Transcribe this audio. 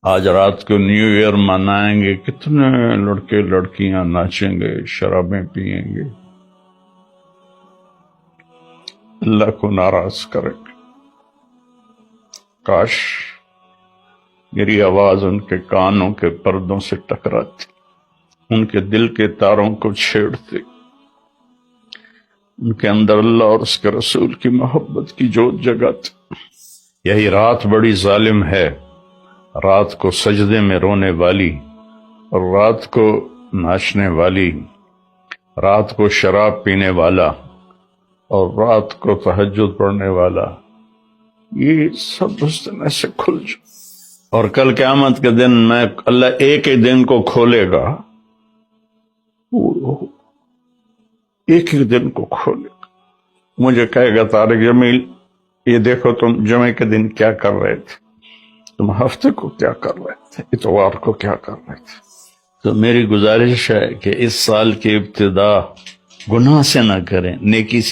آج رات کو نیو ایئر منائیں گے، کتنے لڑکے لڑکیاں ناچیں گے، شرابیں پیئیں گے، اللہ کو ناراض کریں گے۔ کاش میری آواز ان کے کانوں کے پردوں سے ٹکراتی، ان کے دل کے تاروں کو چھیڑتی، ان کے اندر اللہ اور اس کے رسول کی محبت کی جوت جگاتی۔ یہی رات بڑی ظالم ہے، رات کو سجدے میں رونے والی، اور رات کو ناچنے والی، رات کو شراب پینے والا، اور رات کو تہجد پڑھنے والا، یہ سب اس دن ایسے کھل جائے۔ اور کل قیامت کے دن میں اللہ ایک ہی دن کو کھولے گا، ایک ہی دن کو کھولے گا، مجھے کہے گا طارق جمیل یہ دیکھو تم جمعے کے دن کیا کر رہے تھے، تم ہفتے کو کیا کر رہے تھے، اتوار کو کیا کر رہے تھے۔ تو میری گزارش ہے کہ اس سال کی ابتدا گناہ سے نہ کریں، نیکی سے